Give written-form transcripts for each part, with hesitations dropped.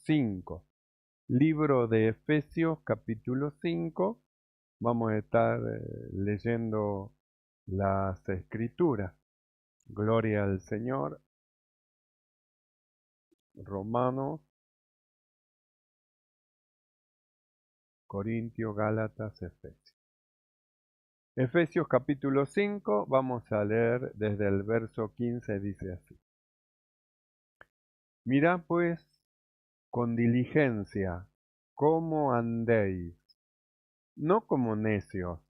5. Libro de Efesios, capítulo 5. Vamos a estar leyendo las Escrituras. Gloria al Señor. Romanos, Corintios, Gálatas, Efesios. Efesios capítulo 5, vamos a leer desde el verso 15, dice así. Mirad pues con diligencia cómo andéis, no como necios,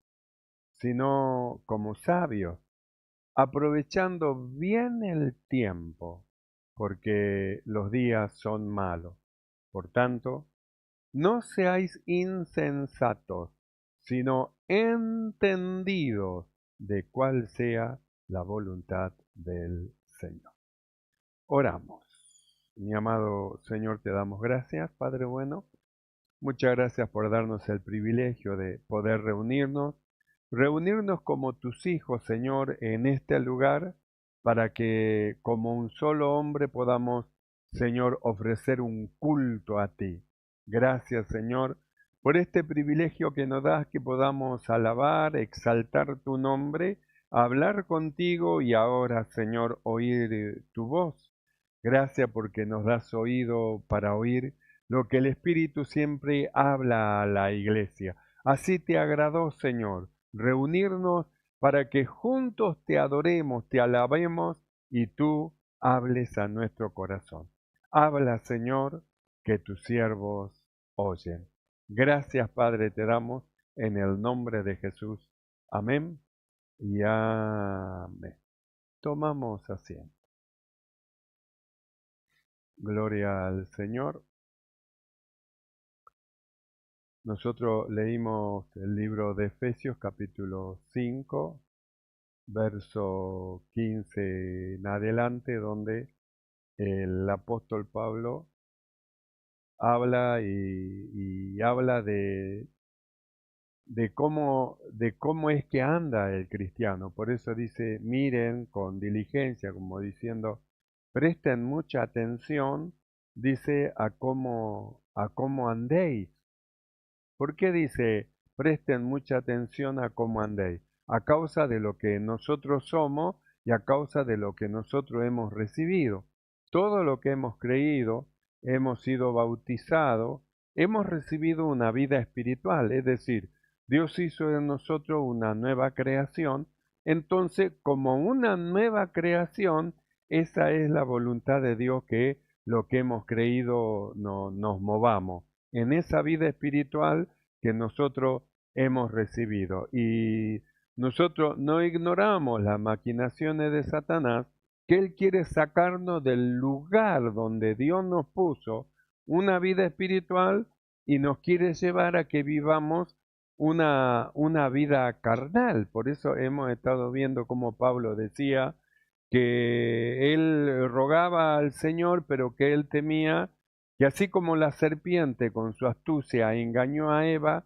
sino como sabios, aprovechando bien el tiempo, porque los días son malos. Por tanto, no seáis insensatos, sino entendidos de cuál sea la voluntad del Señor. Oramos. Mi amado Señor, te damos gracias, Padre bueno. Muchas gracias por darnos el privilegio de poder reunirnos como tus hijos, Señor, en este lugar, para que como un solo hombre podamos, Señor, ofrecer un culto a ti. Gracias, Señor, por este privilegio que nos das, que podamos alabar, exaltar tu nombre, hablar contigo y ahora, Señor, oír tu voz. Gracias porque nos das oído para oír lo que el Espíritu siempre habla a la iglesia. Así te agradó, Señor, reunirnos para que juntos te adoremos, te alabemos y tú hables a nuestro corazón. Habla, Señor, que tus siervos oyen. Gracias, Padre, te damos en el nombre de Jesús. Amén y amén. Tomamos asiento. Gloria al Señor. Nosotros leímos el libro de Efesios capítulo 5, verso 15 en adelante, donde el apóstol Pablo habla y habla de cómo es que anda el cristiano. Por eso dice, miren con diligencia, como diciendo, presten mucha atención, dice, a cómo andéis. ¿Por qué dice, presten mucha atención a cómo andéis? A causa de lo que nosotros somos y a causa de lo que nosotros hemos recibido. Todo lo que hemos creído, hemos sido bautizados, hemos recibido una vida espiritual, es decir, Dios hizo en nosotros una nueva creación, entonces como una nueva creación, esa es la voluntad de Dios, que lo que hemos creído nos movamos en esa vida espiritual que nosotros hemos recibido. Y nosotros no ignoramos las maquinaciones de Satanás, que él quiere sacarnos del lugar donde Dios nos puso, una vida espiritual, y nos quiere llevar a que vivamos una vida carnal. Por eso hemos estado viendo cómo Pablo decía que él rogaba al Señor, pero que él temía que así como la serpiente con su astucia engañó a Eva,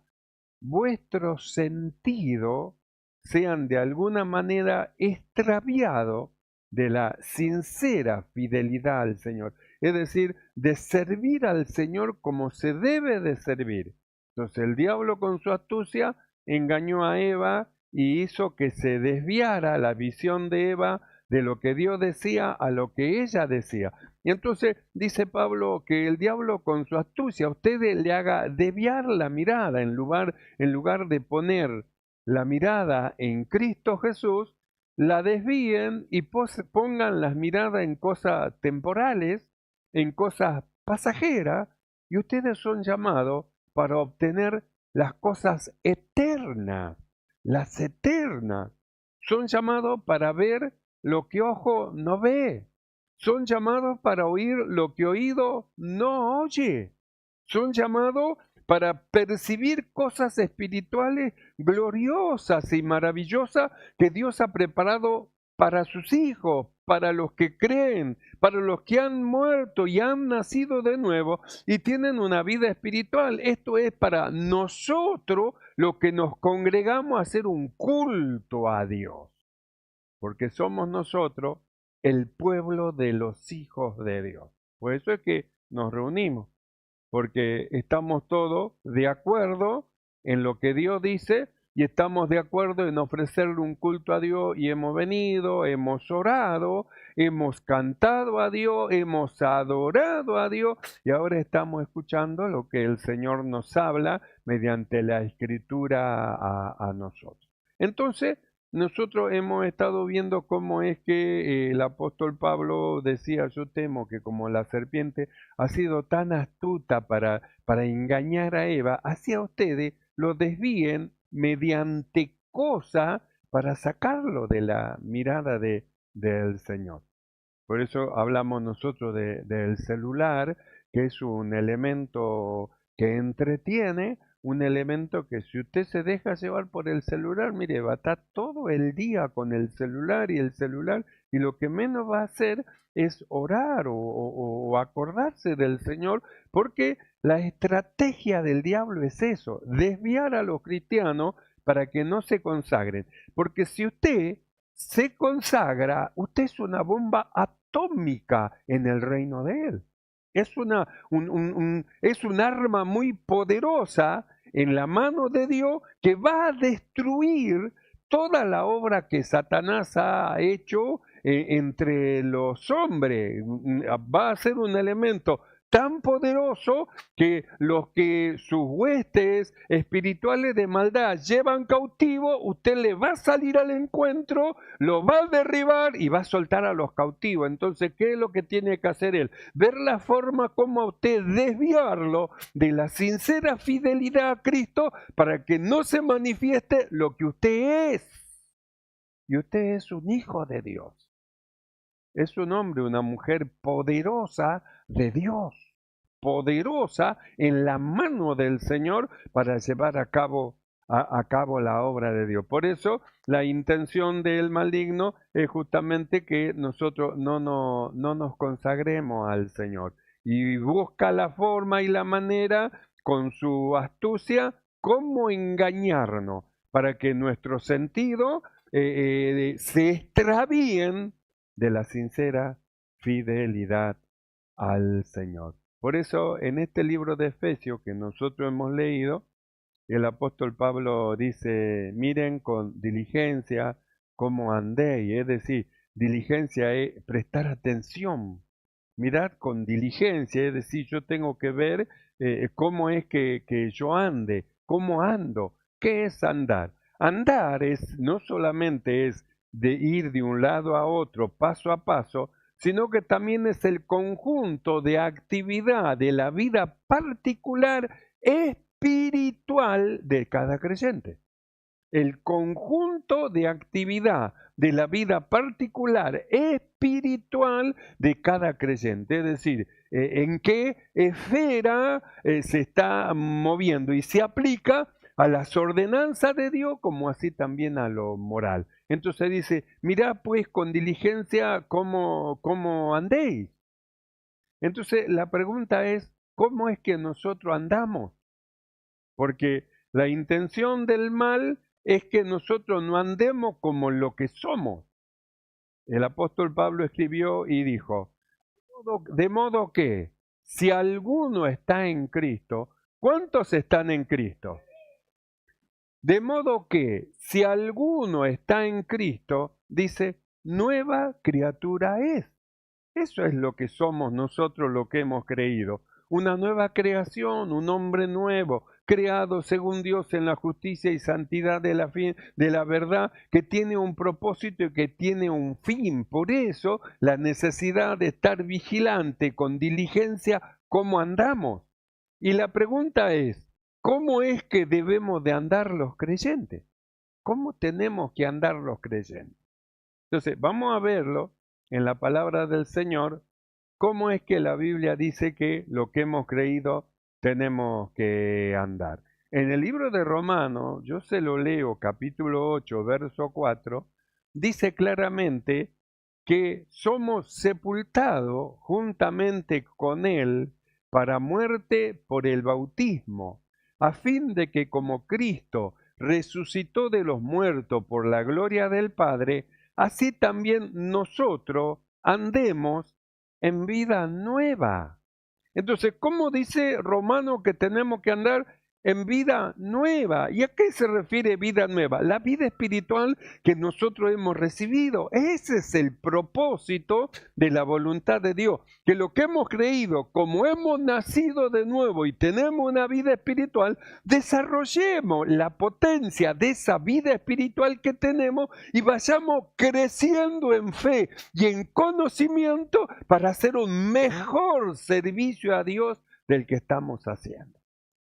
vuestros sentidos sean de alguna manera extraviados de la sincera fidelidad al Señor. Es decir, de servir al Señor como se debe de servir. Entonces el diablo con su astucia engañó a Eva y hizo que se desviara la visión de Eva de lo que Dios decía a lo que ella decía. Y entonces dice Pablo que el diablo con su astucia a ustedes le haga desviar la mirada en lugar de poner la mirada en Cristo Jesús, la desvíen y pongan las miradas en cosas temporales, en cosas pasajeras, y ustedes son llamados para obtener las cosas eternas, las eternas. Son llamados para ver lo que ojo no ve. Son llamados para oír lo que oído no oye. Son llamados para percibir cosas espirituales gloriosas y maravillosas que Dios ha preparado para sus hijos, para los que creen, para los que han muerto y han nacido de nuevo y tienen una vida espiritual. Esto es para nosotros, los que nos congregamos, a hacer un culto a Dios, porque somos nosotros el pueblo de los hijos de Dios. Por eso es que nos reunimos. porque estamos todos de acuerdo en lo que Dios dice y estamos de acuerdo en ofrecerle un culto a Dios y hemos venido, hemos orado, hemos cantado a Dios, hemos adorado a Dios y ahora estamos escuchando lo que el Señor nos habla mediante la escritura a nosotros. Entonces, nosotros hemos estado viendo cómo es que el apóstol Pablo decía, yo temo que como la serpiente ha sido tan astuta para engañar a Eva, hacia ustedes lo desvíen mediante cosa para sacarlo de la mirada del Señor. Por eso hablamos nosotros del celular, que es un elemento que entretiene, un elemento que si usted se deja llevar por el celular, mire, va a estar todo el día con el celular y lo que menos va a hacer es orar o acordarse del Señor, porque la estrategia del diablo es eso, desviar a los cristianos para que no se consagren. Porque si usted se consagra, usted es una bomba atómica en el reino de Él. Es es un arma muy poderosa en la mano de Dios que va a destruir toda la obra que Satanás ha hecho entre los hombres. Va a ser un elemento tan poderoso que los que sus huestes espirituales de maldad llevan cautivo, usted le va a salir al encuentro, lo va a derribar y va a soltar a los cautivos. Entonces, ¿qué es lo que tiene que hacer él? Ver la forma como usted desviarlo de la sincera fidelidad a Cristo para que no se manifieste lo que usted es. Y usted es un hijo de Dios. Es un hombre, una mujer poderosa de Dios, poderosa en la mano del Señor para llevar a cabo la obra de Dios. Por eso la intención del maligno es justamente que nosotros no nos consagremos al Señor. Y busca la forma y la manera con su astucia cómo engañarnos para que nuestros sentidos se extravíen de la sincera fidelidad al Señor. Por eso, en este libro de Efesios que nosotros hemos leído, el apóstol Pablo dice, miren con diligencia cómo andéis, es decir, diligencia es prestar atención, mirad con diligencia, es decir, yo tengo que ver cómo es que yo ande, cómo ando, qué es andar. Andar es no solamente es de ir de un lado a otro, paso a paso, sino que también es el conjunto de actividad de la vida particular espiritual de cada creyente. El conjunto de actividad de la vida particular espiritual de cada creyente, es decir, en qué esfera se está moviendo y se aplica a las ordenanzas de Dios como así también a lo moral. Entonces dice, mirá pues con diligencia cómo andéis. Entonces la pregunta es, ¿cómo es que nosotros andamos? Porque la intención del mal es que nosotros no andemos como lo que somos. El apóstol Pablo escribió y dijo, de modo que si alguno está en Cristo, ¿cuántos están en Cristo? De modo que si alguno está en Cristo, dice, nueva criatura es. Eso es lo que somos nosotros, lo que hemos creído. Una nueva creación, un hombre nuevo, creado según Dios en la justicia y santidad de la verdad, que tiene un propósito y que tiene un fin. Por eso, la necesidad de estar vigilante con diligencia cómo andamos. Y la pregunta es, ¿cómo es que debemos de andar los creyentes? ¿Cómo tenemos que andar los creyentes? Entonces, vamos a verlo en la palabra del Señor, cómo es que la Biblia dice que lo que hemos creído tenemos que andar. En el libro de Romanos, yo se lo leo, capítulo 8, verso 4, dice claramente que somos sepultados juntamente con Él para muerte por el bautismo, a fin de que como Cristo resucitó de los muertos por la gloria del Padre, así también nosotros andemos en vida nueva. Entonces, ¿cómo dice Romano que tenemos que andar en vida nueva? ¿Y a qué se refiere vida nueva? La vida espiritual que nosotros hemos recibido. Ese es el propósito de la voluntad de Dios. Que lo que hemos creído, como hemos nacido de nuevo y tenemos una vida espiritual, desarrollemos la potencia de esa vida espiritual que tenemos y vayamos creciendo en fe y en conocimiento para hacer un mejor servicio a Dios del que estamos haciendo.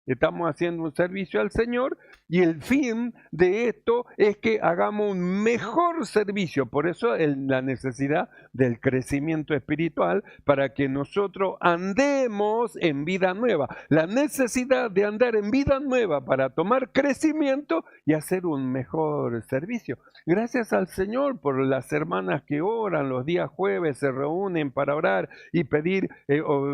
Estamos haciendo un servicio al Señor y el fin de esto es que hagamos un mejor servicio. Por eso la necesidad del crecimiento espiritual para que nosotros andemos en vida nueva. La necesidad de andar en vida nueva para tomar crecimiento y hacer un mejor servicio. Gracias al Señor por las hermanas que oran los días jueves, se reúnen para orar y pedir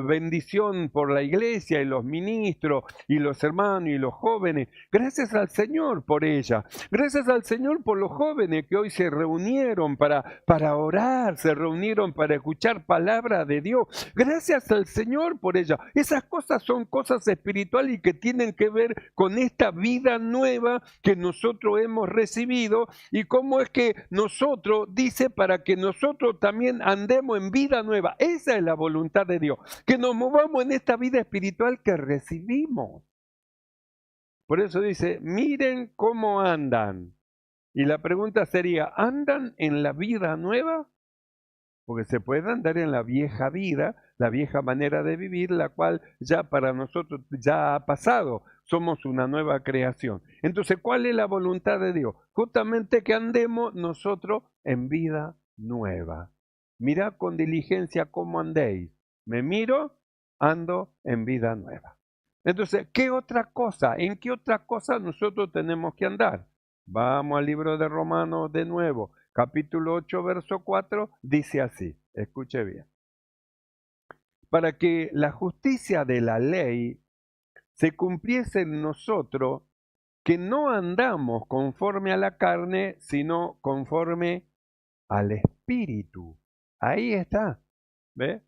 bendición por la iglesia y los ministros y los hermanos y los jóvenes. Gracias al Señor por ella. Gracias al Señor por los jóvenes que hoy se reunieron para orar, se reunieron para escuchar palabra de Dios. Gracias al Señor por ella. Esas cosas son cosas espirituales y que tienen que ver con esta vida nueva que nosotros hemos recibido y cómo es que nosotros, dice, para que nosotros también andemos en vida nueva. Esa es la voluntad de Dios, que nos movamos en esta vida espiritual que recibimos. Por eso dice, miren cómo andan. Y la pregunta sería, ¿andan en la vida nueva? Porque se puede andar en la vieja vida, la vieja manera de vivir, la cual ya para nosotros ya ha pasado. Somos una nueva creación. Entonces, ¿cuál es la voluntad de Dios? Justamente que andemos nosotros en vida nueva. Mirad con diligencia cómo andéis. Me miro, ando en vida nueva. Entonces, ¿qué otra cosa? ¿En qué otra cosa nosotros tenemos que andar? Vamos al libro de Romanos de nuevo. Capítulo 8, verso 4, dice así, escuche bien. Para que la justicia de la ley se cumpliese en nosotros, que no andamos conforme a la carne, sino conforme al Espíritu. Ahí está, ¿ve?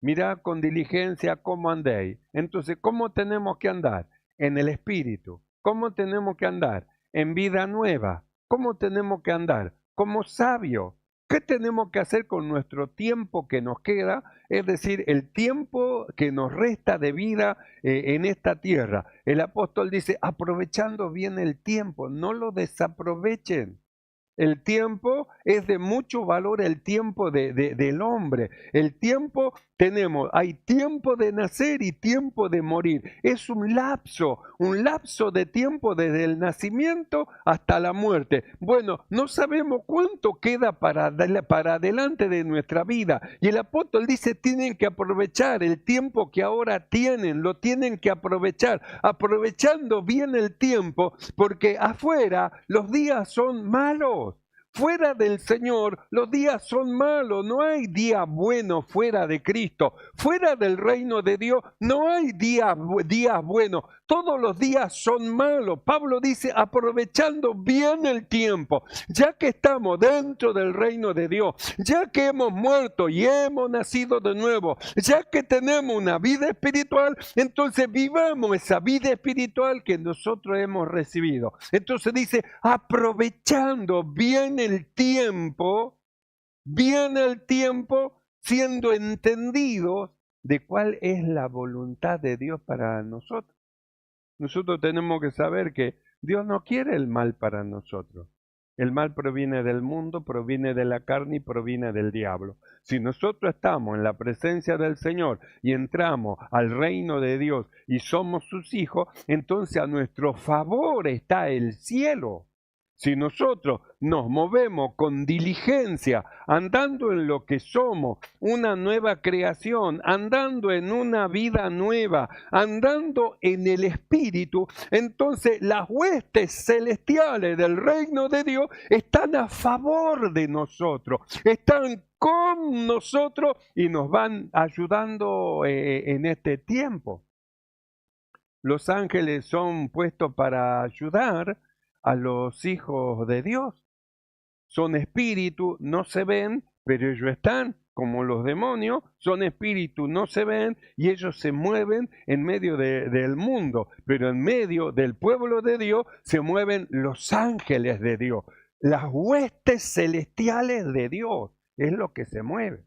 Mirá con diligencia cómo andéis. Entonces, ¿cómo tenemos que andar? En el Espíritu. ¿Cómo tenemos que andar? En vida nueva. ¿Cómo tenemos que andar? Como sabio. ¿Qué tenemos que hacer con nuestro tiempo que nos queda? Es decir, el tiempo que nos resta de vida en esta tierra. El apóstol dice, aprovechando bien el tiempo, no lo desaprovechen. El tiempo es de mucho valor, el tiempo del hombre. El tiempo hay tiempo de nacer y tiempo de morir. Es un lapso de tiempo desde el nacimiento hasta la muerte. Bueno, no sabemos cuánto queda para adelante de nuestra vida. Y el apóstol dice, tienen que aprovechar el tiempo que ahora tienen, lo tienen que aprovechar, aprovechando bien el tiempo, porque afuera los días son malos. Fuera del Señor, los días son malos, no hay día bueno fuera de Cristo. Fuera del reino de Dios, no hay días buenos. Todos los días son malos. Pablo dice, aprovechando bien el tiempo, ya que estamos dentro del reino de Dios, ya que hemos muerto y hemos nacido de nuevo, ya que tenemos una vida espiritual, entonces vivamos esa vida espiritual que nosotros hemos recibido. Entonces dice, aprovechando bien el tiempo, siendo entendidos de cuál es la voluntad de Dios para nosotros. Nosotros tenemos que saber que Dios no quiere el mal para nosotros. El mal proviene del mundo, proviene de la carne y proviene del diablo. Si nosotros estamos en la presencia del Señor y entramos al reino de Dios y somos sus hijos, entonces a nuestro favor está el cielo. Si nosotros nos movemos con diligencia, andando en lo que somos, una nueva creación, andando en una vida nueva, andando en el Espíritu, entonces las huestes celestiales del reino de Dios están a favor de nosotros, están con nosotros y nos van ayudando en este tiempo. Los ángeles son puestos para ayudar a los hijos de Dios. Son espíritus, no se ven, pero ellos están. como los demonios, son espíritus, no se ven y ellos se mueven en medio del mundo, pero en medio del pueblo de Dios se mueven los ángeles de Dios, las huestes celestiales de Dios, es lo que se mueve.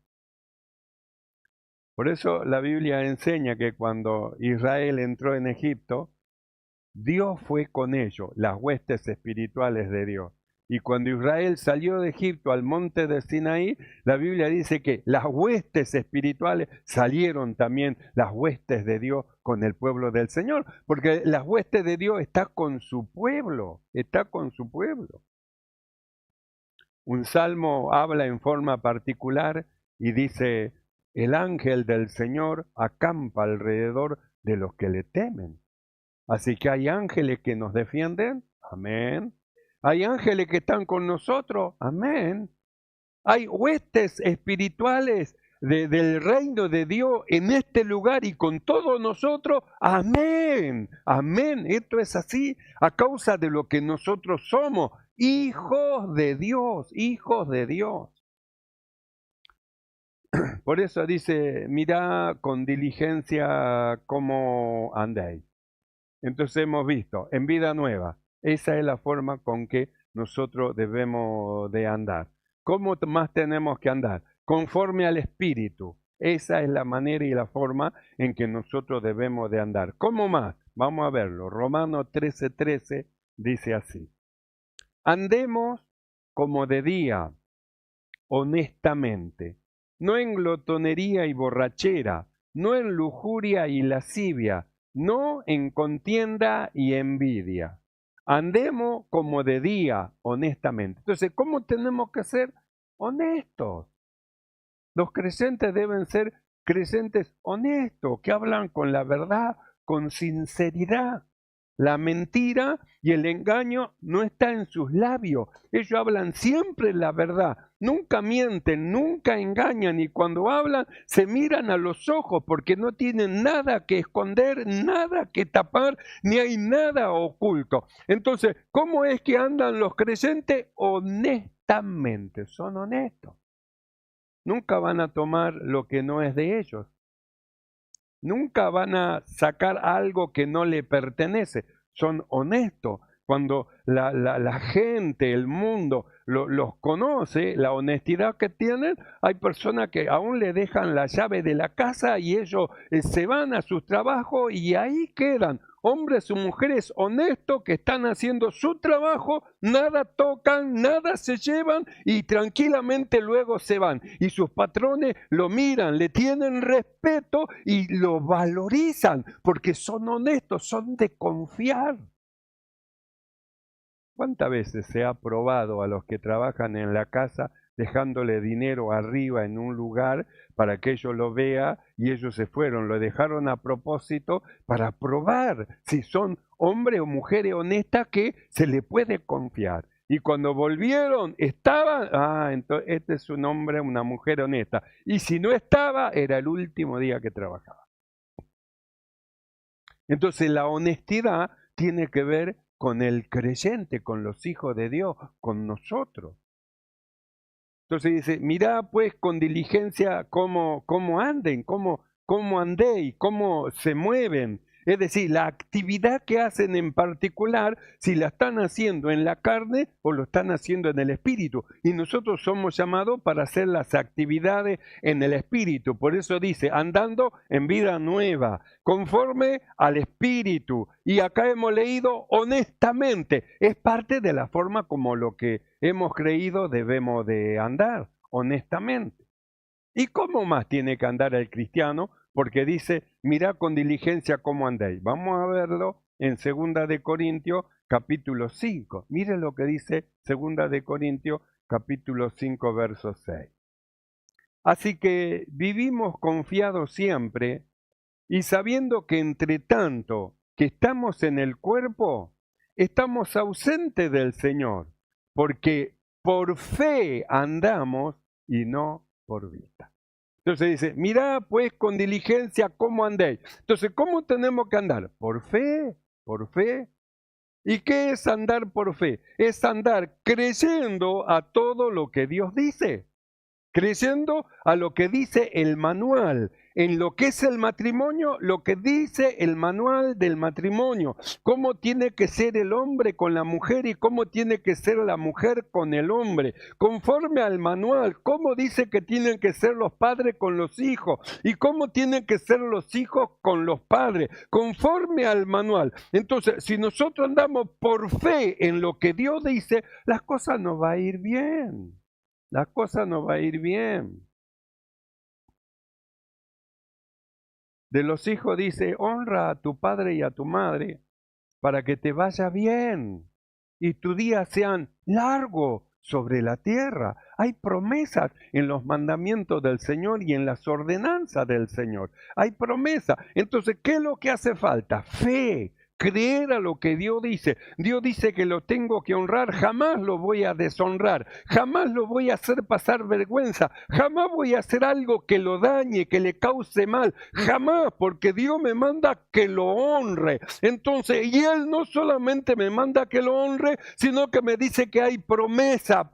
Por eso la Biblia enseña que cuando Israel entró en Egipto, Dios fue con ellos, las huestes espirituales de Dios. Y cuando Israel salió de Egipto al monte de Sinaí, la Biblia dice que las huestes espirituales salieron también, las huestes de Dios con el pueblo del Señor, porque las huestes de Dios está con su pueblo, está con su pueblo. Un salmo habla en forma particular y dice, el ángel del Señor acampa alrededor de los que le temen. Así que hay ángeles que nos defienden, amén. Hay ángeles que están con nosotros, amén. Hay huestes espirituales del reino de Dios en este lugar y con todos nosotros, amén, amén. Esto es así a causa de lo que nosotros somos, hijos de Dios, hijos de Dios. Por eso dice, mirá con diligencia cómo andéis. Entonces hemos visto, en vida nueva, esa es la forma con que nosotros debemos de andar. ¿Cómo más tenemos que andar? Conforme al Espíritu. Esa es la manera y la forma en que nosotros debemos de andar. ¿Cómo más? Vamos a verlo. Romanos 13:13 dice así. Andemos como de día, honestamente, no en glotonería y borrachera, no en lujuria y lascivia, no en contienda y envidia. Andemos como de día, honestamente. Entonces, ¿cómo tenemos que ser honestos? Los creyentes deben ser creyentes honestos, que hablan con la verdad, con sinceridad. La mentira y el engaño no está en sus labios. Ellos hablan siempre la verdad. Nunca mienten, nunca engañan y cuando hablan se miran a los ojos porque no tienen nada que esconder, nada que tapar, ni hay nada oculto. Entonces, ¿cómo es que andan los creyentes? Honestamente, son honestos. Nunca van a tomar lo que no es de ellos. Nunca van a sacar algo que no le pertenece. Son honestos. Cuando la gente, el mundo, los conoce, la honestidad que tienen, hay personas que aún le dejan la llave de la casa y ellos se van a sus trabajos y ahí quedan. Hombres o mujeres honestos que están haciendo su trabajo, nada tocan, nada se llevan y tranquilamente luego se van. Y sus patrones lo miran, le tienen respeto y lo valorizan porque son honestos, son de confiar. ¿Cuántas veces se ha probado a los que trabajan en la casa dejándole dinero arriba en un lugar para que ellos lo vean y ellos se fueron, lo dejaron a propósito para probar si son hombres o mujeres honestas que se le puede confiar? Y cuando volvieron, estaban, entonces este es un hombre, una mujer honesta. Y si no estaba, era el último día que trabajaba. Entonces la honestidad tiene que ver con el creyente, con los hijos de Dios, con nosotros. Entonces dice, mirá pues con diligencia cómo anden, cómo andéis, cómo se mueven. Es decir, la actividad que hacen en particular, si la están haciendo en la carne o lo están haciendo en el espíritu. Y nosotros somos llamados para hacer las actividades en el espíritu. Por eso dice, andando en vida nueva, conforme al espíritu. Y acá hemos leído honestamente. Es parte de la forma como lo que hemos creído debemos de andar, honestamente. ¿Y cómo más tiene que andar el cristiano? Porque dice, mirá con diligencia cómo andéis. Vamos a verlo en 2 de Corintios capítulo 5. Miren lo que dice 2 de Corintios capítulo 5 verso 6. Así que vivimos confiados siempre y sabiendo que entre tanto que estamos en el cuerpo, estamos ausentes del Señor, porque por fe andamos y no por vista. Entonces dice, mirá pues con diligencia cómo andéis. Entonces, ¿cómo tenemos que andar? Por fe, por fe. ¿Y qué es andar por fe? Es andar creyendo a todo lo que Dios dice. creyendo a lo que dice el manual, en lo que es el matrimonio, lo que dice el manual del matrimonio, cómo tiene que ser el hombre con la mujer y cómo tiene que ser la mujer con el hombre, conforme al manual, cómo dice que tienen que ser los padres con los hijos y cómo tienen que ser los hijos con los padres, conforme al manual. Entonces, si nosotros andamos por fe en lo que Dios dice, las cosas nos va a ir bien. La cosa no va a ir bien. De los hijos dice, honra a tu padre y a tu madre para que te vaya bien y tus días sean largos sobre la tierra. Hay promesas en los mandamientos del Señor y en las ordenanzas del Señor. Hay promesas. Entonces, ¿qué es lo que hace falta? Fe. Creer a lo que Dios dice. Dios dice que lo tengo que honrar, jamás lo voy a deshonrar, jamás lo voy a hacer pasar vergüenza, jamás voy a hacer algo que lo dañe, que le cause mal, jamás, porque Dios me manda que lo honre. Entonces, y Él no solamente me manda que lo honre, sino que me dice que hay promesa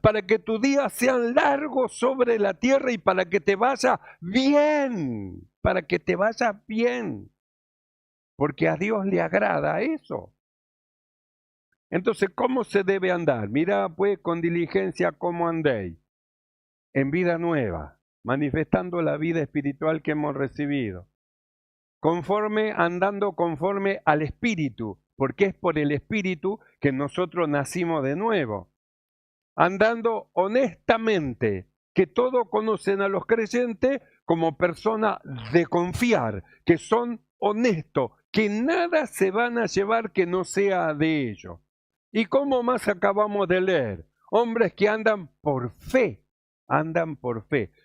para que tus días sean largos sobre la tierra y para que te vaya bien, para que te vaya bien. Porque a Dios le agrada eso. Entonces, ¿cómo se debe andar? Mira pues con diligencia cómo andéis. En vida nueva, manifestando la vida espiritual que hemos recibido. Andando conforme al Espíritu, porque es por el Espíritu que nosotros nacimos de nuevo. Andando honestamente, que todos conocen a los creyentes como personas de confiar, que son honestos, que nada se van a llevar que no sea de ellos. ¿Y cómo más acabamos de leer? Hombres que andan por fe,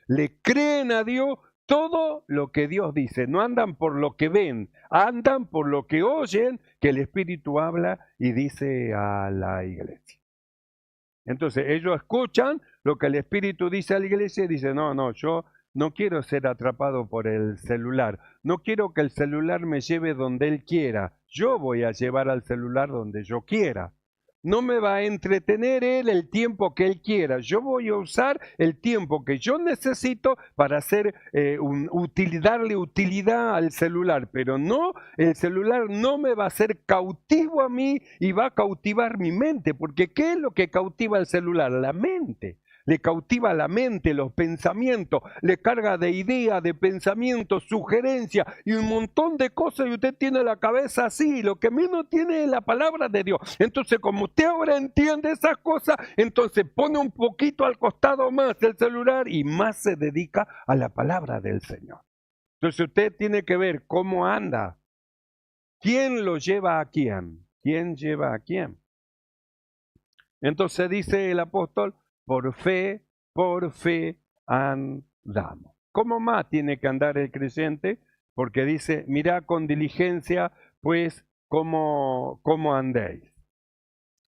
le creen a Dios todo lo que Dios dice, no andan por lo que ven, andan por lo que oyen que el Espíritu habla y dice a la iglesia. Entonces ellos escuchan lo que el Espíritu dice a la iglesia y dicen, no, yo no quiero ser atrapado por el celular. No quiero que el celular me lleve donde él quiera. Yo voy a llevar al celular donde yo quiera. No me va a entretener él el tiempo que él quiera. Yo voy a usar el tiempo que yo necesito para hacer darle utilidad al celular. Pero no, el celular no me va a hacer cautivo a mí y va a cautivar mi mente. Porque ¿qué es lo que cautiva el celular? La mente. Le cautiva la mente, los pensamientos, le carga de ideas, de pensamientos, sugerencias y un montón de cosas y usted tiene la cabeza así, lo que menos tiene es la palabra de Dios. Entonces, como usted ahora entiende esas cosas, entonces pone un poquito al costado más el celular y más se dedica a la palabra del Señor. Entonces, usted tiene que ver cómo anda, quién lo lleva a quién, quién lleva a quién. Entonces dice el apóstol, por fe andamos. ¿Cómo más tiene que andar el creyente? Porque dice, mirá con diligencia, pues, cómo andéis.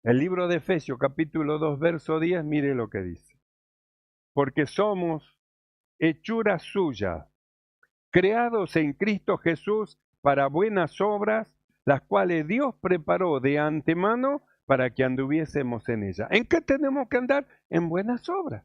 El libro de Efesios, capítulo 2, verso 10, mire lo que dice. Porque somos hechura suya, creados en Cristo Jesús para buenas obras, las cuales Dios preparó de antemano para que anduviésemos en ella. ¿En qué tenemos que andar? En buenas obras.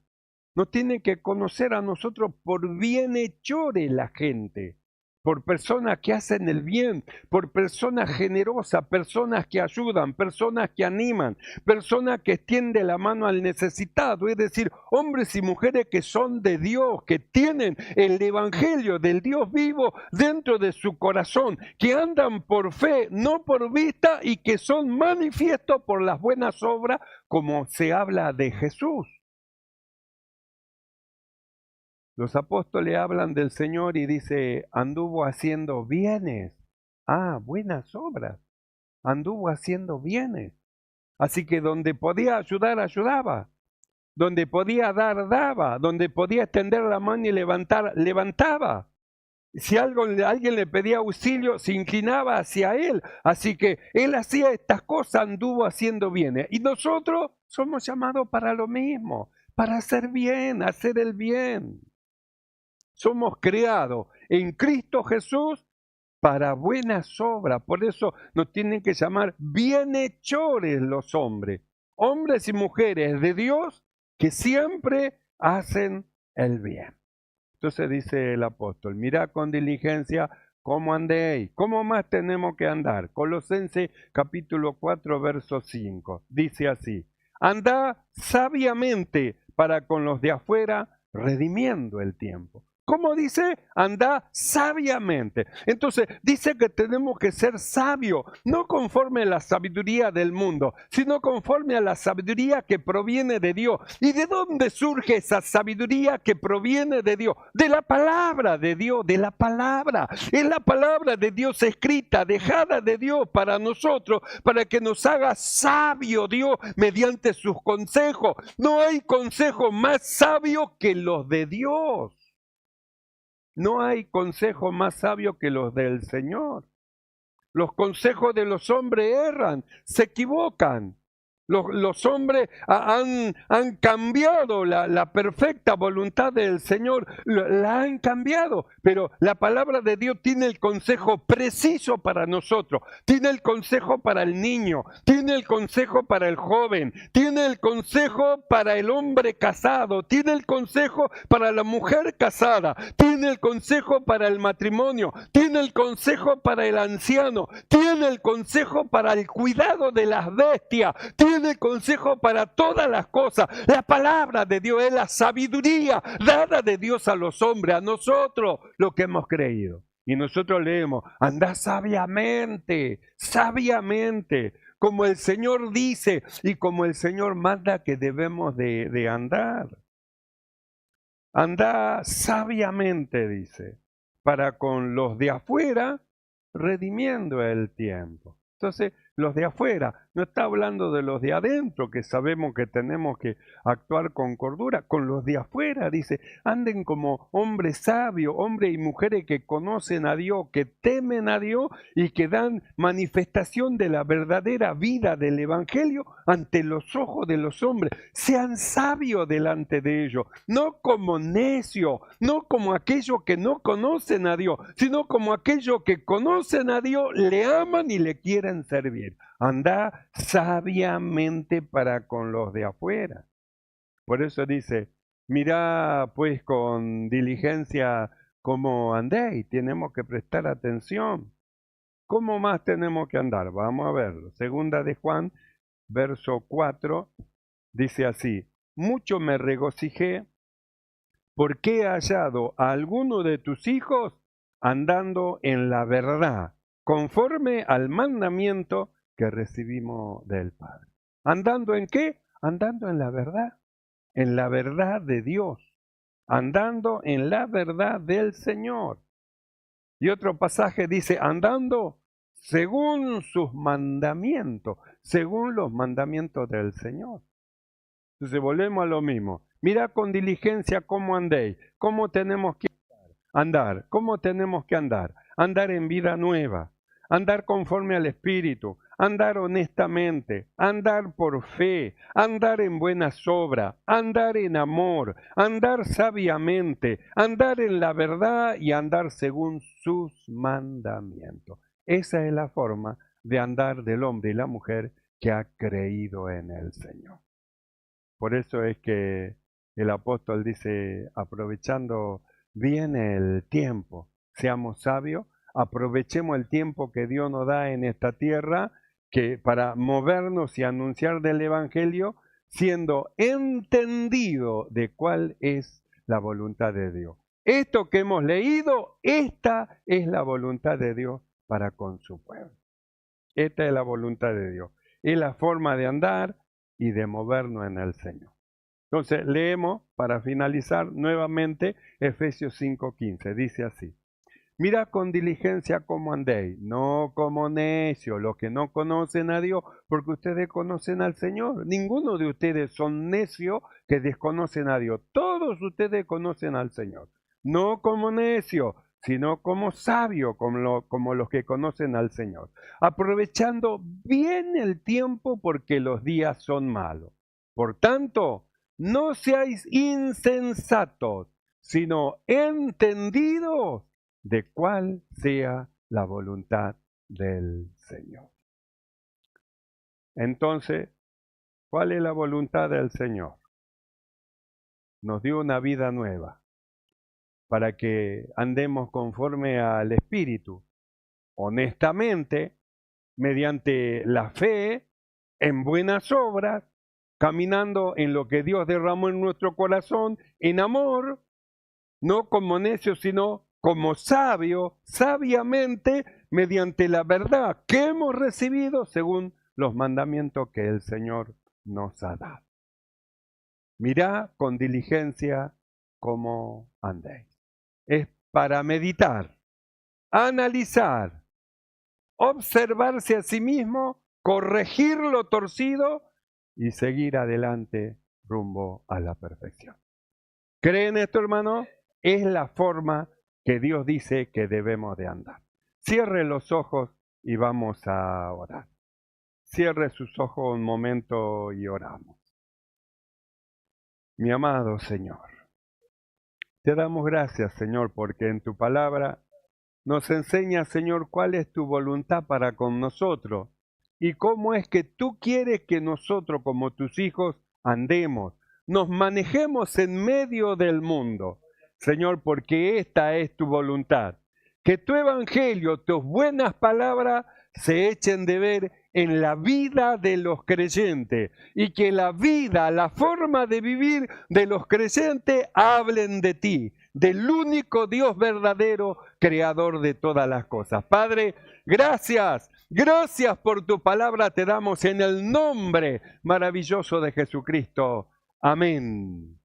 Nos tiene que conocer a nosotros por bienhechores la gente, por personas que hacen el bien, por personas generosas, personas que ayudan, personas que animan, personas que extienden la mano al necesitado, es decir, hombres y mujeres que son de Dios, que tienen el evangelio del Dios vivo dentro de su corazón, que andan por fe, no por vista, y que son manifiestos por las buenas obras, como se habla de Jesús. Los apóstoles hablan del Señor y dice, anduvo haciendo bienes. Buenas obras. Anduvo haciendo bienes. Así que donde podía ayudar, ayudaba. Donde podía dar, daba. Donde podía extender la mano y levantar, levantaba. Si alguien le pedía auxilio, se inclinaba hacia él. Así que él hacía estas cosas, anduvo haciendo bienes. Y nosotros somos llamados para lo mismo, para hacer bien, hacer el bien. Somos creados en Cristo Jesús para buenas obras. Por eso nos tienen que llamar bienhechores los hombres. Hombres y mujeres de Dios que siempre hacen el bien. Entonces dice el apóstol, mirad con diligencia cómo andéis. ¿Cómo más tenemos que andar? Colosenses capítulo 4, verso 5. Dice así, andad sabiamente para con los de afuera, redimiendo el tiempo. ¿Cómo dice? Andad sabiamente. Entonces dice que tenemos que ser sabios, no conforme a la sabiduría del mundo, sino conforme a la sabiduría que proviene de Dios. ¿Y de dónde surge esa sabiduría que proviene de Dios? De la palabra de Dios, de la palabra. Es la palabra de Dios escrita, dejada de Dios para nosotros, para que nos haga sabio Dios mediante sus consejos. No hay consejo más sabio que los de Dios. No hay consejo más sabio que los del Señor. Los consejos de los hombres erran, se equivocan. Los hombres han cambiado la perfecta voluntad del Señor, la han cambiado, pero la palabra de Dios tiene el consejo preciso para nosotros, tiene el consejo para el niño, tiene el consejo para el joven, tiene el consejo para el hombre casado, tiene el consejo para la mujer casada, tiene el consejo para el matrimonio, tiene el consejo para el anciano, tiene el consejo para el cuidado de las bestias, tiene el consejo para todas las cosas. La palabra de Dios es la sabiduría dada de Dios a los hombres, a nosotros, lo que hemos creído. Y nosotros leemos, anda sabiamente, sabiamente, como el Señor dice y como el Señor manda que debemos de andar. Anda sabiamente, dice, para con los de afuera, redimiendo el tiempo. Entonces, los de afuera, no está hablando de los de adentro, que sabemos que tenemos que actuar con cordura. Con los de afuera, dice, anden como hombres sabios, hombres y mujeres que conocen a Dios, que temen a Dios y que dan manifestación de la verdadera vida del Evangelio ante los ojos de los hombres. Sean sabios delante de ellos, no como necios, no como aquellos que no conocen a Dios, sino como aquellos que conocen a Dios, le aman y le quieren servir. Andá sabiamente para con los de afuera. Por eso dice, mirá pues con diligencia cómo andéis, tenemos que prestar atención. ¿Cómo más tenemos que andar? Vamos a verlo. Segunda de Juan, verso 4, dice así, mucho me regocijé porque he hallado a alguno de tus hijos andando en la verdad, conforme al mandamiento que recibimos del Padre. ¿Andando en qué? Andando en la verdad de Dios, andando en la verdad del Señor. Y otro pasaje dice, andando según sus mandamientos, según los mandamientos del Señor. Entonces volvemos a lo mismo. Mira con diligencia cómo andéis, cómo tenemos que andar, cómo tenemos que andar. Andar en vida nueva, andar conforme al Espíritu, andar honestamente, andar por fe, andar en buenas obras, andar en amor, andar sabiamente, andar en la verdad y andar según sus mandamientos. Esa es la forma de andar del hombre y la mujer que ha creído en el Señor. Por eso es que el apóstol dice, aprovechando bien el tiempo, seamos sabios, aprovechemos el tiempo que Dios nos da en esta tierra, que para movernos y anunciar del Evangelio, siendo entendido de cuál es la voluntad de Dios. Esto que hemos leído, esta es la voluntad de Dios para con su pueblo. Esta es la voluntad de Dios. Es la forma de andar y de movernos en el Señor. Entonces, leemos para finalizar nuevamente Efesios 5:15. Dice así, mirad con diligencia cómo andéis, no como necios, los que no conocen a Dios, porque ustedes conocen al Señor. Ninguno de ustedes son necios que desconocen a Dios. Todos ustedes conocen al Señor. No como necios, sino como sabios, como los que conocen al Señor. Aprovechando bien el tiempo porque los días son malos. Por tanto, no seáis insensatos, sino entendidos de cuál sea la voluntad del Señor. Entonces, ¿cuál es la voluntad del Señor? nos dio una vida nueva, para que andemos conforme al Espíritu, honestamente, mediante la fe, en buenas obras, caminando en lo que Dios derramó en nuestro corazón, en amor, no como necios, sino como sabios, sabiamente, mediante la verdad que hemos recibido según los mandamientos que el Señor nos ha dado. Mirá con diligencia cómo andéis. Es para meditar, analizar, observarse a sí mismo, corregir lo torcido y seguir adelante rumbo a la perfección. ¿Creen esto, hermano? Es la forma que Dios dice que debemos de andar. Cierre los ojos y vamos a orar. Cierre sus ojos un momento y oramos. Mi amado Señor, te damos gracias, Señor, porque en tu palabra nos enseña, Señor, cuál es tu voluntad para con nosotros y cómo es que tú quieres que nosotros, como tus hijos, andemos, nos manejemos en medio del mundo. Señor, porque esta es tu voluntad. Que tu evangelio, tus buenas palabras se echen de ver en la vida de los creyentes y que la vida, la forma de vivir de los creyentes hablen de ti, del único Dios verdadero, creador de todas las cosas. Padre, gracias, gracias por tu palabra te damos en el nombre maravilloso de Jesucristo. Amén.